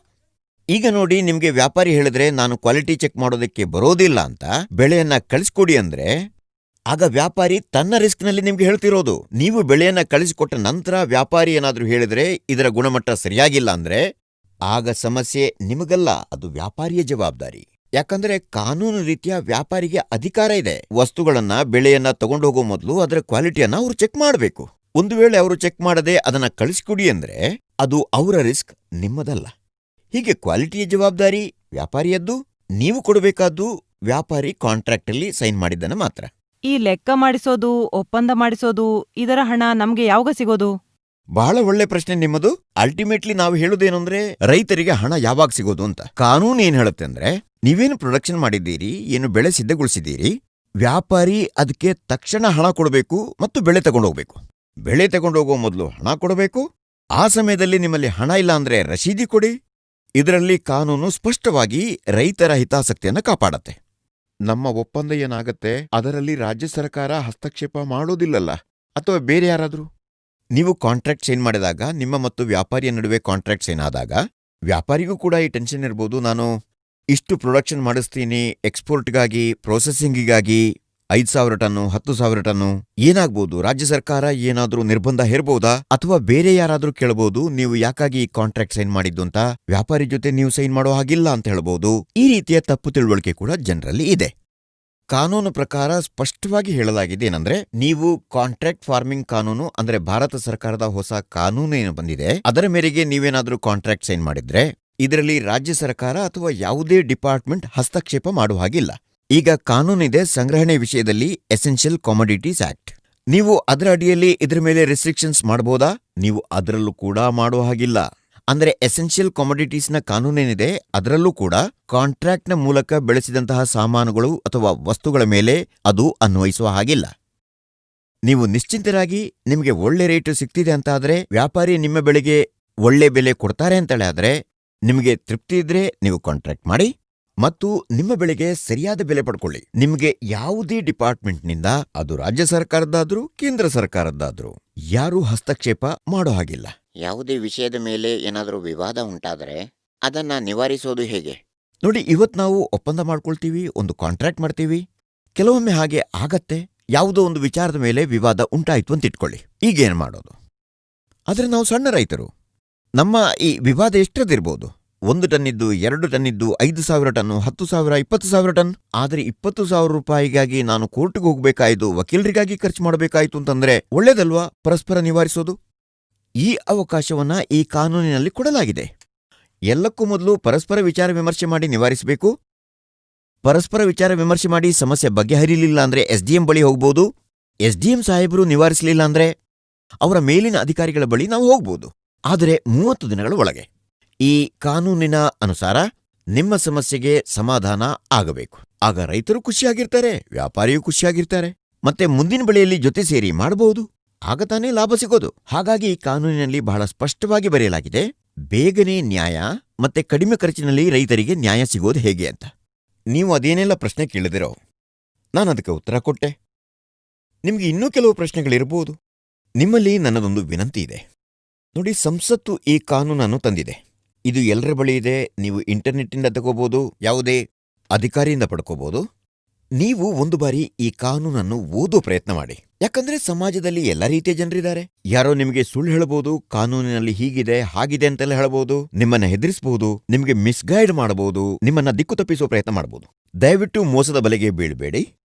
ಈಗ ನೋಡಿ, ನಿಮ್ಗೆ ವ್ಯಾಪಾರಿ ಹೇಳಿದ್ರೆ ನಾನು ಕ್ವಾಲಿಟಿ ಚೆಕ್ ಮಾಡೋದಕ್ಕೆ ಬರೋದಿಲ್ಲ ಅಂತ ಬೆಳೆಯನ್ನ ಕಳಿಸ್ಕೊಡಿ ಅಂದ್ರೆ ಆಗ ವ್ಯಾಪಾರಿ ತನ್ನ ರಿಸ್ಕ್ನಲ್ಲಿ ನಿಮ್ಗೆ ಹೇಳ್ತಿರೋದು. ನೀವು ಬೆಳೆಯನ್ನ ಕಳಿಸಿಕೊಟ್ಟ ನಂತರ ವ್ಯಾಪಾರಿ ಏನಾದ್ರೂ ಹೇಳಿದ್ರೆ ಇದರ ಗುಣಮಟ್ಟ ಸರಿಯಾಗಿಲ್ಲ ಅಂದ್ರೆ ಆಗ ಸಮಸ್ಯೆ ನಿಮಗಲ್ಲ, ಅದು ವ್ಯಾಪಾರಿಯ ಜವಾಬ್ದಾರಿ. ಯಾಕಂದ್ರೆ ಕಾನೂನು ರೀತಿಯ ವ್ಯಾಪಾರಿಗೆ ಅಧಿಕಾರ ಇದೆ. ವಸ್ತುಗಳನ್ನ, ಬೆಳೆಯನ್ನ ತಗೊಂಡೋಗೋ ಮೊದಲು ಅದರ ಕ್ವಾಲಿಟಿಯನ್ನ ಅವರು ಚೆಕ್ ಮಾಡಬೇಕು. ಒಂದು ವೇಳೆ ಅವರು ಚೆಕ್ ಮಾಡದೆ ಅದನ್ನ ಕಳಿಸ್ಕೊಡಿ ಅಂದ್ರೆ ಅದು ಅವರ ರಿಸ್ಕ್, ನಿಮ್ಮದಲ್ಲ. ಹೀಗೆ ಕ್ವಾಲಿಟಿಯ ಜವಾಬ್ದಾರಿ ವ್ಯಾಪಾರಿಯದ್ದು, ನೀವು ಕೊಡಬೇಕಾದ್ದು ವ್ಯಾಪಾರಿ ಕಾಂಟ್ರಾಕ್ಟಲ್ಲಿ ಸೈನ್ ಮಾಡಿದ್ದನ್ನ ಮಾತ್ರ. ಈ ಲೆಕ್ಕ ಮಾಡಿಸೋದು, ಒಪ್ಪಂದ ಮಾಡಿಸೋದು, ಇದರ ಹಣ ನಮ್ಗೆ ಯಾವಾಗ ಸಿಗೋದು? ಬಹಳ ಒಳ್ಳೆ ಪ್ರಶ್ನೆ ನಿಮ್ಮದು. ಅಲ್ಟಿಮೇಟ್ಲಿ ನಾವು ಹೇಳೋದೇನಂದ್ರೆ ರೈತರಿಗೆ ಹಣ ಯಾವಾಗ ಸಿಗೋದು ಅಂತ. ಕಾನೂನು ಏನ್ ಹೇಳುತ್ತೆ ಅಂದ್ರೆ, ನೀವೇನು ಪ್ರೊಡಕ್ಷನ್ ಮಾಡಿದ್ದೀರಿ, ಏನು ಬೆಳೆ ಸಿದ್ಧಗೊಳಿಸಿದ್ದೀರಿ, ವ್ಯಾಪಾರಿ ಅದಕ್ಕೆ ತಕ್ಷಣ ಹಣ ಕೊಡಬೇಕು ಮತ್ತು ಬೆಳೆ ತಗೊಂಡೋಗ್ಬೇಕು. ಬೆಳೆ ತಗೊಂಡೋಗೋ ಮೊದಲು ಹಣ ಕೊಡಬೇಕು. ಆ ಸಮಯದಲ್ಲಿ ನಿಮ್ಮಲ್ಲಿ ಹಣ ಇಲ್ಲ ಅಂದ್ರೆ ರಸೀದಿ ಕೊಡಿ. ಇದರಲ್ಲಿ ಕಾನೂನು ಸ್ಪಷ್ಟವಾಗಿ ರೈತರ ಹಿತಾಸಕ್ತಿಯನ್ನ ಕಾಪಾಡತ್ತೆ. ನಮ್ಮ ಒಪ್ಪಂದ ಏನಾಗತ್ತೆ, ಅದರಲ್ಲಿ ರಾಜ್ಯ ಸರ್ಕಾರ ಹಸ್ತಕ್ಷೇಪ ಮಾಡೋದಿಲ್ಲಲ್ಲ, ಅಥವಾ ಬೇರೆ ಯಾರಾದ್ರೂ? ನೀವು ಕಾಂಟ್ರಾಕ್ಟ್ ಸೈನ್ ಮಾಡಿದಾಗ, ನಿಮ್ಮ ಮತ್ತು ವ್ಯಾಪಾರಿಯ ನಡುವೆ ಕಾಂಟ್ರಾಕ್ಟ್ ಸೈನ್ ಆದಾಗ ವ್ಯಾಪಾರಿಗೂ ಕೂಡ ಈ ಟೆನ್ಷನ್ ಇರ್ಬೋದು. ನಾನು ಇಷ್ಟು ಪ್ರೊಡಕ್ಷನ್ ಮಾಡಿಸ್ತೀನಿ, ಎಕ್ಸ್ಪೋರ್ಟ್ಗಾಗಿ, ಪ್ರೊಸೆಸಿಂಗಿಗಾಗಿ 5,000 ಟನ್ನು, 10,000 ಟನ್ನು. ಏನಾಗ್ಬೋದು, ರಾಜ್ಯ ಸರ್ಕಾರ ಏನಾದ್ರೂ ನಿರ್ಬಂಧ ಹೇರ್ಬೋದಾ, ಅಥವಾ ಬೇರೆ ಯಾರಾದ್ರೂ ಕೇಳಬಹುದು, ನೀವು ಯಾಕಾಗಿ ಈ ಕಾಂಟ್ರಾಕ್ಟ್ ಸೈನ್ ಮಾಡಿದ್ದು ಅಂತ. ವ್ಯಾಪಾರಿ ಜೊತೆ ನೀವು ಸೈನ್ ಮಾಡೋ ಹಾಗಿಲ್ಲ ಅಂತ ಹೇಳ್ಬೋದು. ಈ ರೀತಿಯ ತಪ್ಪು ತಿಳುವಳಿಕೆ ಕೂಡ ಜನರಲ್ಲಿ ಇದೆ. ಕಾನೂನು ಪ್ರಕಾರ ಸ್ಪಷ್ಟವಾಗಿ ಹೇಳಲಾಗಿದೆ ಏನಂದ್ರೆ, ನೀವು ಕಾಂಟ್ರಾಕ್ಟ್ ಫಾರ್ಮಿಂಗ್ ಕಾನೂನು ಅಂದ್ರೆ ಭಾರತ ಸರ್ಕಾರದ ಹೊಸ ಕಾನೂನು ಏನು ಬಂದಿದೆ, ಅದರ ಮೇರೆಗೆ ನೀವೇನಾದ್ರೂ ಕಾಂಟ್ರಾಕ್ಟ್ ಸೈನ್ ಮಾಡಿದ್ರೆ ಇದರಲ್ಲಿ ರಾಜ್ಯ ಸರ್ಕಾರ ಅಥವಾ ಯಾವುದೇ ಡಿಪಾರ್ಟ್ಮೆಂಟ್ ಹಸ್ತಕ್ಷೇಪ ಮಾಡುವ ಹಾಗಿಲ್ಲ. ಈಗ ಕಾನೂನಿದೆ ಸಂಗ್ರಹಣೆ ವಿಷಯದಲ್ಲಿ, ಎಸೆನ್ಷಿಯಲ್ ಕಾಮೊಡಿಟೀಸ್ ಆಕ್ಟ್. ನೀವು ಅದರ ಅಡಿಯಲ್ಲಿ ಇದ್ರ ಮೇಲೆ ರೆಸ್ಟ್ರಿಕ್ಷನ್ಸ್ ಮಾಡಬಹುದಾ? ನೀವು ಅದರಲ್ಲೂ ಕೂಡ ಮಾಡುವ ಹಾಗಿಲ್ಲ. ಅಂದ್ರೆ ಎಸೆನ್ಷಿಯಲ್ ಕಾಮೊಡಿಟೀಸ್ನ ಕಾನೂನೇನಿದೆ ಅದರಲ್ಲೂ ಕೂಡ ಕಾಂಟ್ರಾಕ್ಟ್ನ ಮೂಲಕ ಬೆಳೆಸಿದಂತಹ ಸಾಮಾನುಗಳು ಅಥವಾ ವಸ್ತುಗಳ ಮೇಲೆ ಅದು ಅನ್ವಯಿಸುವ ಹಾಗಿಲ್ಲ. ನೀವು ನಿಶ್ಚಿಂತರಾಗಿ ನಿಮಗೆ ಒಳ್ಳೆ ರೇಟ್ ಸಿಗ್ತಿದೆ ಅಂತ ಆದ್ರೆ, ವ್ಯಾಪಾರಿ ನಿಮ್ಮ ಬೆಳೆಗೆ ಒಳ್ಳೆ ಬೆಲೆ ಕೊಡ್ತಾರೆ ಅಂತೇಳಿ ಆದ್ರೆ, ನಿಮಗೆ ತೃಪ್ತಿ ಇದ್ರೆ ನೀವು ಕಾಂಟ್ರಾಕ್ಟ್ ಮಾಡಿ ಮತ್ತು ನಿಮ್ಮ ಬೆಳೆಗೆ ಸರಿಯಾದ ಬೆಲೆ ಪಡ್ಕೊಳ್ಳಿ. ನಿಮಗೆ ಯಾವುದೇ ಡಿಪಾರ್ಟ್ಮೆಂಟ್ನಿಂದ, ಅದು ರಾಜ್ಯ ಸರ್ಕಾರದ್ದಾದ್ರೂ ಕೇಂದ್ರ ಸರ್ಕಾರದ್ದಾದ್ರೂ, ಯಾರೂ ಹಸ್ತಕ್ಷೇಪ ಮಾಡೋ ಹಾಗಿಲ್ಲ. ಯಾವುದೇ ವಿಷಯದ ಮೇಲೆ ಏನಾದರೂ ವಿವಾದ ಉಂಟಾದರೆ ಅದನ್ನ ನಿವಾರಿಸೋದು ಹೇಗೆ? ನೋಡಿ, ಇವತ್ತು ನಾವು ಒಪ್ಪಂದ ಮಾಡ್ಕೊಳ್ತೀವಿ, ಒಂದು ಕಾಂಟ್ರಾಕ್ಟ್ ಮಾಡ್ತೀವಿ. ಕೆಲವೊಮ್ಮೆ ಹಾಗೆ ಆಗತ್ತೆ, ಯಾವುದೋ ಒಂದು ವಿಚಾರದ ಮೇಲೆ ವಿವಾದ ಉಂಟಾಯ್ತು ಅಂತ ಇಟ್ಕೊಳ್ಳಿ. ಈಗೇನು ಮಾಡೋದು? ಆದ್ರೆ ನಾವು ಸಣ್ಣ ರೈತರು, ನಮ್ಮ ಈ ವಿವಾದ ಎಷ್ಟದಿರ್ಬೋದು? 1 ಟನ್ನಿದ್ದು, 2 ಟನ್ನಿದ್ದು, 5,000 ಟನ್ನು, 10,000, 20,000 ಟನ್. ಆದ್ರೆ 20,000 ರೂಪಾಯಿಗಾಗಿ ನಾನು ಕೋರ್ಟ್ಗೆ ಹೋಗ್ಬೇಕಾಯ್ತು, ವಕೀಲರಿಗಾಗಿ ಖರ್ಚು ಮಾಡಬೇಕಾಯ್ತು ಅಂತಂದ್ರೆ ಒಳ್ಳೇದಲ್ವಾ ಪರಸ್ಪರ ನಿವಾರಿಸೋದು? ಈ ಅವಕಾಶವನ್ನ ಈ ಕಾನೂನಿನಲ್ಲಿ ಕೊಡಲಾಗಿದೆ. ಎಲ್ಲಕ್ಕೂ ಮೊದಲು ಪರಸ್ಪರ ವಿಚಾರ ವಿಮರ್ಶೆ ಮಾಡಿ ನಿವಾರಿಸಬೇಕು. ಪರಸ್ಪರ ವಿಚಾರ ವಿಮರ್ಶೆ ಮಾಡಿ ಸಮಸ್ಯೆ ಬಗೆಹರಿಲಿಲ್ಲ ಅಂದ್ರೆ SDM ಬಳಿ ಹೋಗ್ಬೋದು. SDM ಸಾಹೇಬರು ನಿವಾರಿಸಲಿಲ್ಲ ಅಂದ್ರೆ ಅವರ ಮೇಲಿನ ಅಧಿಕಾರಿಗಳ ಬಳಿ ನಾವು ಹೋಗ್ಬೋದು. ಆದರೆ 30 ದಿನಗಳ ಒಳಗೆ ಈ ಕಾನೂನಿನ ಅನುಸಾರ ನಿಮ್ಮ ಸಮಸ್ಯೆಗೆ ಸಮಾಧಾನ ಆಗಬೇಕು. ಆಗ ರೈತರು ಖುಷಿಯಾಗಿರ್ತಾರೆ, ವ್ಯಾಪಾರಿಯೂ ಖುಷಿಯಾಗಿರ್ತಾರೆ, ಮತ್ತೆ ಮುಂದಿನ ಬೆಳೆಯಲ್ಲಿ ಜೊತೆ ಸೇರಿ ಮಾಡಬಹುದು. ಆಗ ತಾನೇ ಲಾಭ ಸಿಗೋದು. ಹಾಗಾಗಿ ಕಾನೂನಿನಲ್ಲಿ ಬಹಳ ಸ್ಪಷ್ಟವಾಗಿ ಬರೆಯಲಾಗಿದೆ, ಬೇಗನೆ ನ್ಯಾಯ ಮತ್ತೆ ಕಡಿಮೆ ಖರ್ಚಿನಲ್ಲಿ ರೈತರಿಗೆ ನ್ಯಾಯ ಸಿಗೋದು ಹೇಗೆ ಅಂತ. ನೀವು ಅದೇನೆಲ್ಲ ಪ್ರಶ್ನೆ ಕೇಳಿದಿರೋ, ನಾನು ಅದಕ್ಕೆ ಉತ್ತರ ಕೊಟ್ಟೆ. ನಿಮ್ಗೆ ಇನ್ನೂ ಕೆಲವು ಪ್ರಶ್ನೆಗಳಿರ್ಬೋದು. ನಿಮ್ಮಲ್ಲಿ ನನ್ನದೊಂದು ವಿನಂತಿ ಇದೆ. ನೋಡಿ, ಸಂಸತ್ತು ಈ ಕಾನೂನನ್ನು ತಂದಿದೆ. ಇದು ಎಲ್ಲರ ಬಳಿ ಇದೆ. ನೀವು ಇಂಟರ್ನೆಟ್ಟಿಂದ ತಗೋಬಹುದು, ಯಾವುದೇ ಅಧಿಕಾರಿಯಿಂದ ಪಡ್ಕೋಬಹುದು. ನೀವು ಒಂದು ಬಾರಿ ಈ ಕಾನೂನನ್ನು ಓದೋ ಪ್ರಯತ್ನ ಮಾಡಿ. ಯಾಕಂದ್ರೆ ಸಮಾಜದಲ್ಲಿ ಎಲ್ಲ ರೀತಿಯ ಜನರಿದ್ದಾರೆ. ಯಾರೋ ನಿಮಗೆ ಸುಳ್ಳು ಹೇಳಬಹುದು, ಕಾನೂನಿನಲ್ಲಿ ಹೀಗಿದೆ ಹಾಗಿದೆ ಅಂತೆಲ್ಲ ಹೇಳಬಹುದು, ನಿಮ್ಮನ್ನ ಹೆದರಿಸಬಹುದು, ನಿಮಗೆ ಮಿಸ್ಗೈಡ್ ಮಾಡಬಹುದು, ನಿಮ್ಮನ್ನ ದಿಕ್ಕು ತಪ್ಪಿಸೋ ಪ್ರಯತ್ನ ಮಾಡಬಹುದು. ದಯವಿಟ್ಟು ಮೋಸದ ಬಲೆಗೆ ಬೀಳ್ಬೇಡಿ.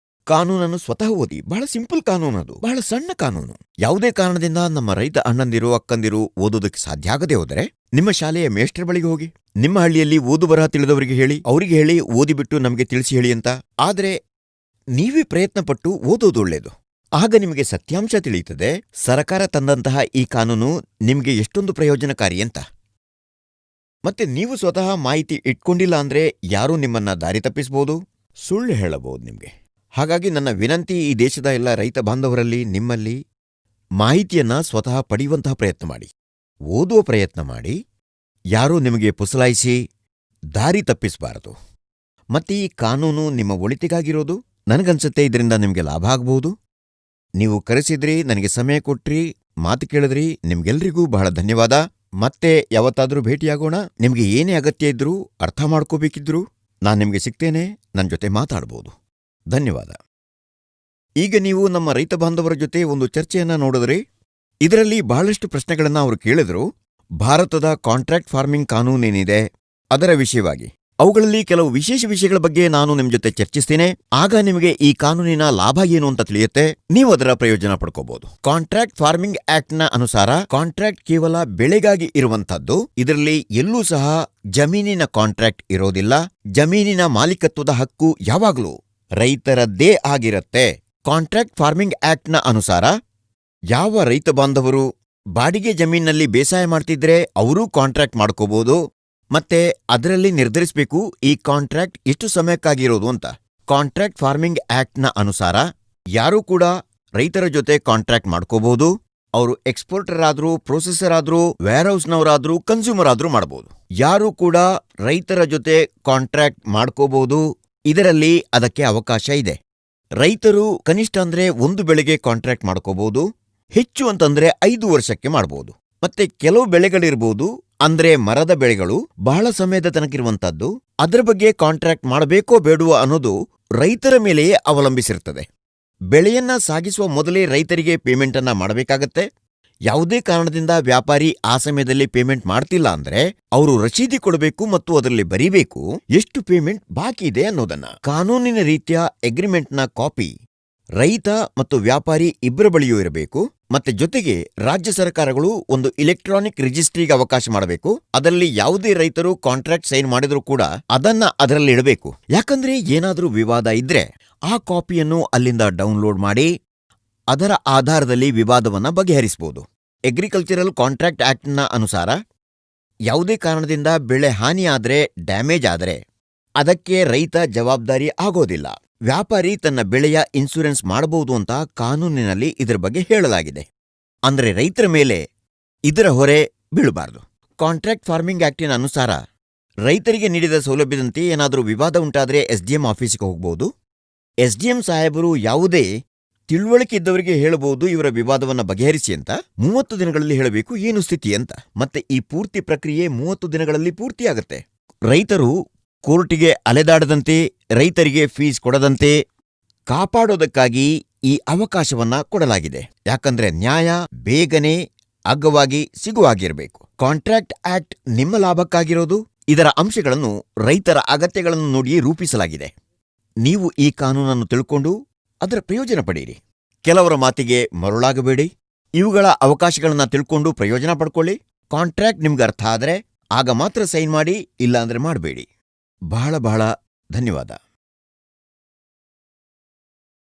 ಕಾನೂನನ್ನು ಸ್ವತಃ ಓದಿ. ಬಹಳ ಸಿಂಪಲ್ ಕಾನೂನು, ಅದು ಬಹಳ ಸಣ್ಣ ಕಾನೂನು. ಯಾವುದೇ ಕಾರಣದಿಂದ ನಮ್ಮ ರೈತ ಅಣ್ಣಂದಿರು ಅಕ್ಕಂದಿರು ಓದೋದಕ್ಕೆ ಸಾಧ್ಯ ಆಗದೆ ಹೋದರೆ ನಿಮ್ಮ ಶಾಲೆಯ ಮೇಷ್ಟ್ರ ಬಳಿಗೆ ಹೋಗಿ. ನಿಮ್ಮ ಹಳ್ಳಿಯಲ್ಲಿ ಓದು ಬರಹ ತಿಳಿದವರಿಗೆ ಹೇಳಿ, ಅವರಿಗೆ ಹೇಳಿ ಓದಿಬಿಟ್ಟು ನಮಗೆ ತಿಳಿಸಿ ಹೇಳಿ ಅಂತ. ಆದ್ರೆ ನೀವೇ ಪ್ರಯತ್ನ ಪಟ್ಟು ಓದೋದು ಒಳ್ಳೇದು. ಆಗ ನಿಮಗೆ ಸತ್ಯಾಂಶ ತಿಳಿಯುತ್ತದೆ, ಸರ್ಕಾರ ತಂದಂತಹ ಈ ಕಾನೂನು ನಿಮಗೆ ಎಷ್ಟೊಂದು ಪ್ರಯೋಜನಕಾರಿ ಅಂತ. ಮತ್ತೆ ನೀವು ಸ್ವತಃ ಮಾಹಿತಿ ಇಟ್ಕೊಂಡಿಲ್ಲ ಅಂದ್ರೆ ಯಾರೂ ನಿಮ್ಮನ್ನ ದಾರಿ ತಪ್ಪಿಸಬಹುದು, ಸುಳ್ಳು ಹೇಳಬಹುದು ನಿಮ್ಗೆ. ಹಾಗಾಗಿ ನನ್ನ ವಿನಂತಿ ಈ ದೇಶದ ಎಲ್ಲ ರೈತ ಬಾಂಧವರಲ್ಲಿ ನಿಮ್ಮಲ್ಲಿ ಮಾಹಿತಿಯನ್ನ ಸ್ವತಃ ಪಡೆಯುವಂತಹ ಪ್ರಯತ್ನ ಮಾಡಿ, ಓದುವ ಪ್ರಯತ್ನ ಮಾಡಿ. ಯಾರೂ ನಿಮಗೆ ಪುಸಲಾಯಿಸಿ ದಾರಿ ತಪ್ಪಿಸಬಾರದು. ಮತ್ತೆ ಈ ಕಾನೂನು ನಿಮ್ಮ ಒಳಿತಿಗಾಗಿರೋದು. ನನಗನ್ಸುತ್ತೆ ಇದರಿಂದ ನಿಮಗೆ ಲಾಭ ಆಗಬಹುದು. ನೀವು ಕರೆಸಿದ್ರಿ, ನನಗೆ ಸಮಯ ಕೊಟ್ರಿ, ಮಾತು ಕೇಳಿದ್ರಿ, ನಿಮ್ಗೆಲ್ರಿಗೂ ಬಹಳ ಧನ್ಯವಾದ. ಮತ್ತೆ ಯಾವತ್ತಾದ್ರೂ ಭೇಟಿಯಾಗೋಣ. ನಿಮ್ಗೆ ಏನೇ ಅಗತ್ಯ ಇದ್ರೂ, ಅರ್ಥ ಮಾಡ್ಕೋಬೇಕಿದ್ರು ನಾನು ನಿಮ್ಗೆ ಸಿಗ್ತೇನೆ, ನನ್ನ ಜೊತೆ ಮಾತಾಡ್ಬೋದು. ಧನ್ಯವಾದ. ಈಗ ನೀವು ನಮ್ಮ ರೈತ ಬಾಂಧವರ ಜೊತೆ ಒಂದು ಚರ್ಚೆಯನ್ನ ನೋಡಿದ್ರಿ. ಇದರಲ್ಲಿ ಬಹಳಷ್ಟು ಪ್ರಶ್ನೆಗಳನ್ನ ಅವರು ಕೇಳಿದ್ರು. ಭಾರತದ ಕಾಂಟ್ರಾಕ್ಟ್ ಫಾರ್ಮಿಂಗ್ ಕಾನೂನೇನಿದೆ ಅದರ ವಿಷಯವಾಗಿ, ಅವುಗಳಲ್ಲಿ ಕೆಲವು ವಿಶೇಷ ವಿಷಯಗಳ ಬಗ್ಗೆ ನಾನು ನಿಮ್ ಜೊತೆ ಚರ್ಚಿಸ್ತೇನೆ. ಆಗ ನಿಮಗೆ ಈ ಕಾನೂನಿನ ಲಾಭ ಏನು ಅಂತ ತಿಳಿಯುತ್ತೆ, ನೀವು ಅದರ ಪ್ರಯೋಜನ ಪಡ್ಕೋಬಹುದು. ಕಾಂಟ್ರಾಕ್ಟ್ ಫಾರ್ಮಿಂಗ್ ಆಕ್ಟ್ ನ ಅನುಸಾರ ಕಾಂಟ್ರಾಕ್ಟ್ ಕೇವಲ ಬೆಳೆಗಾಗಿ ಇರುವಂತದ್ದು. ಇದರಲ್ಲಿ ಎಲ್ಲೂ ಸಹ ಜಮೀನಿನ ಕಾಂಟ್ರಾಕ್ಟ್ ಇರೋದಿಲ್ಲ. ಜಮೀನಿನ ಮಾಲೀಕತ್ವದ ಹಕ್ಕು ಯಾವಾಗ್ಲೂ ರೈತರದ್ದೇ ಆಗಿರುತ್ತೆ. ಕಾಂಟ್ರಾಕ್ಟ್ ಫಾರ್ಮಿಂಗ್ ಆಕ್ಟ್ ನ ಅನುಸಾರ ಯಾವ ರೈತ ಬಾಂಧವರು ಬಾಡಿಗೆ ಜಮೀನಿನಲ್ಲಿ ಬೇಸಾಯ ಮಾಡ್ತಿದ್ರೆ ಅವರೂ ಕಾಂಟ್ರಾಕ್ಟ್ ಮಾಡ್ಕೋಬಹುದು. ಮತ್ತೆ ಅದರಲ್ಲಿ ನಿರ್ಧರಿಸಬೇಕು ಈ ಕಾಂಟ್ರಾಕ್ಟ್ ಎಷ್ಟು ಸಮಯಕ್ಕಾಗಿರೋದು ಅಂತ. ಕಾಂಟ್ರಾಕ್ಟ್ ಫಾರ್ಮಿಂಗ್ ಆಕ್ಟ್ ನ ಅನುಸಾರ ಯಾರೂ ಕೂಡ ರೈತರ ಜೊತೆ ಕಾಂಟ್ರಾಕ್ಟ್ ಮಾಡ್ಕೋಬಹುದು. ಅವರು ಎಕ್ಸ್ಪೋರ್ಟರ್ ಆದ್ರೂ, ಪ್ರೊಸೆಸರ್ ಆದ್ರೂ, ವೇರ್ಹೌಸ್ನವರಾದ್ರೂ, ಕನ್ಸ್ಯೂಮರ್ ಆದ್ರೂ ಮಾಡಬಹುದು. ಯಾರೂ ಕೂಡ ರೈತರ ಜೊತೆ ಕಾಂಟ್ರಾಕ್ಟ್ ಮಾಡ್ಕೋಬಹುದು. ಇದರಲ್ಲಿ ಅದಕ್ಕೆ ಅವಕಾಶ ಇದೆ. ರೈತರು ಕನಿಷ್ಠ ಅಂದ್ರೆ 1 ಬೆಳೆಗೆ ಕಾಂಟ್ರಾಕ್ಟ್ ಮಾಡ್ಕೋಬಹುದು. ಹೆಚ್ಚು ಅಂತಂದ್ರೆ 5 ವರ್ಷಕ್ಕೆ ಮಾಡಬಹುದು. ಮತ್ತೆ ಕೆಲವು ಬೆಳೆಗಳಿರ್ಬೋದು, ಅಂದ್ರೆ ಮರದ ಬೆಳೆಗಳು ಬಹಳ ಸಮಯದ ತನಕಿರುವಂತದ್ದು. ಅದರ ಬಗ್ಗೆ ಕಾಂಟ್ರಾಕ್ಟ್ ಮಾಡಬೇಕೋ ಬೇಡವೋ ಅನ್ನೋದು ರೈತರ ಮೇಲೆಯೇ ಅವಲಂಬಿಸಿರ್ತದೆ. ಬೆಳೆಯನ್ನ ಸಾಗಿಸುವ ಮೊದಲೇ ರೈತರಿಗೆ ಪೇಮೆಂಟ್ ಅನ್ನ ಮಾಡಬೇಕಾಗತ್ತೆ. ಯಾವುದೇ ಕಾರಣದಿಂದ ವ್ಯಾಪಾರಿ ಆ ಸಮಯದಲ್ಲಿ ಪೇಮೆಂಟ್ ಮಾಡ್ತಿಲ್ಲ ಅಂದ್ರೆ ಅವರು ರಸೀದಿ ಕೊಡಬೇಕು ಮತ್ತು ಅದರಲ್ಲಿ ಬರೀಬೇಕು ಎಷ್ಟು ಪೇಮೆಂಟ್ ಬಾಕಿ ಇದೆ ಅನ್ನೋದನ್ನ. ಕಾನೂನಿನ ರೀತಿಯ ಅಗ್ರಿಮೆಂಟ್ನ ಕಾಪಿ ರೈತ ಮತ್ತು ವ್ಯಾಪಾರಿ ಇಬ್ಬರ ಬಳಿಯೂ ಇರಬೇಕು. ಮತ್ತೆ ಜೊತೆಗೆ ರಾಜ್ಯ ಸರ್ಕಾರಗಳು ಒಂದು ಇಲೆಕ್ಟ್ರಾನಿಕ್ ರಿಜಿಸ್ಟ್ರಿಗೆ ಅವಕಾಶ ಮಾಡಬೇಕು. ಅದರಲ್ಲಿ ಯಾವುದೇ ರೈತರು ಕಾಂಟ್ರಾಕ್ಟ್ ಸೈನ್ ಮಾಡಿದ್ರೂ ಕೂಡ ಅದನ್ನ ಅದರಲ್ಲಿ ಇಡಬೇಕು. ಯಾಕಂದ್ರೆ ಏನಾದ್ರೂ ವಿವಾದ ಇದ್ರೆ ಆ ಕಾಪಿಯನ್ನು ಅಲ್ಲಿಂದ ಡೌನ್ಲೋಡ್ ಮಾಡಿ ಅದರ ಆಧಾರದಲ್ಲಿ ವಿವಾದವನ್ನ ಬಗೆಹರಿಸಬಹುದು. ಅಗ್ರಿಕಲ್ಚರಲ್ ಕಾಂಟ್ರಾಕ್ಟ್ ಆಕ್ಟ್ನ ಅನುಸಾರ ಯಾವುದೇ ಕಾರಣದಿಂದ ಬೆಳೆ ಹಾನಿಯಾದ್ರೆ, ಡ್ಯಾಮೇಜ್ ಆದ್ರೆ ಅದಕ್ಕೆ ರೈತ ಜವಾಬ್ದಾರಿ ಆಗೋದಿಲ್ಲ. ವ್ಯಾಪಾರಿ ತನ್ನ ಬೆಳೆಯ ಇನ್ಶೂರೆನ್ಸ್ ಮಾಡಬಹುದು ಅಂತ ಕಾನೂನಿನಲ್ಲಿ ಇದರ ಬಗ್ಗೆ ಹೇಳಲಾಗಿದೆ. ಅಂದ್ರೆ ರೈತರ ಮೇಲೆ ಇದರ ಹೊರೆ ಬೀಳಬಾರದು. ಕಾಂಟ್ರಾಕ್ಟ್ ಫಾರ್ಮಿಂಗ್ ಆಕ್ಟಿನ ಅನುಸಾರ ರೈತರಿಗೆ ನೀಡಿದ ಸೌಲಭ್ಯದಂತೆ ಏನಾದರೂ ವಿವಾದ ಉಂಟಾದ್ರೆ SDM ಆಫೀಸಿಗೆ ಹೋಗಬಹುದು. SDM ಸಾಹೇಬರು ಯಾವುದೇ ತಿಳುವಳಿಕೆ ಇದ್ದವರಿಗೆ ಹೇಳಬಹುದು ಇವರ ವಿವಾದವನ್ನ ಬಗೆಹರಿಸಿ ಅಂತ. 30 ದಿನಗಳಲ್ಲಿ ಹೇಳಬೇಕು ಏನು ಸ್ಥಿತಿ ಅಂತ. ಮತ್ತೆ ಈ ಪೂರ್ತಿ ಪ್ರಕ್ರಿಯೆ 30 ದಿನಗಳಲ್ಲಿ ಪೂರ್ತಿಯಾಗುತ್ತೆ. ರೈತರು ಕೋರ್ಟಿಗೆ ಅಲೆದಾಡದಂತೆ, ರೈತರಿಗೆ ಫೀಸ್ ಕೊಡದಂತೆ ಕಾಪಾಡೋದಕ್ಕಾಗಿ ಈ ಅವಕಾಶವನ್ನ ಕೊಡಲಾಗಿದೆ. ಯಾಕಂದ್ರೆ ನ್ಯಾಯ ಬೇಗನೆ ಅಗ್ಗವಾಗಿ ಸಿಗುವಾಗಿರಬೇಕು. ಕಾಂಟ್ರಾಕ್ಟ್ ಆಕ್ಟ್ ನಿಮ್ಮ ಲಾಭಕ್ಕಾಗಿರೋದು. ಇದರ ಅಂಶಗಳನ್ನು ರೈತರ ಅಗತ್ಯಗಳನ್ನು ನೋಡಿ ರೂಪಿಸಲಾಗಿದೆ. ನೀವು ಈ ಕಾನೂನನ್ನು ತಿಳ್ಕೊಂಡು ಅದರ ಪ್ರಯೋಜನ ಪಡೆಯಿರಿ. ಕೆಲವರ ಮಾತಿಗೆ ಮರುಳಾಗಬೇಡಿ. ಇವುಗಳ ಅವಕಾಶಗಳನ್ನ ತಿಳ್ಕೊಂಡು ಪ್ರಯೋಜನ ಪಡ್ಕೊಳ್ಳಿ. ಕಾಂಟ್ರಾಕ್ಟ್ ನಿಮ್ಗೆ ಅರ್ಥ ಆದ್ರೆ ಆಗ ಮಾತ್ರ ಸೈನ್ ಮಾಡಿ, ಇಲ್ಲಾಂದ್ರೆ ಮಾಡಬೇಡಿ. ಬಹಳ ಬಹಳ ಧನ್ಯವಾದ.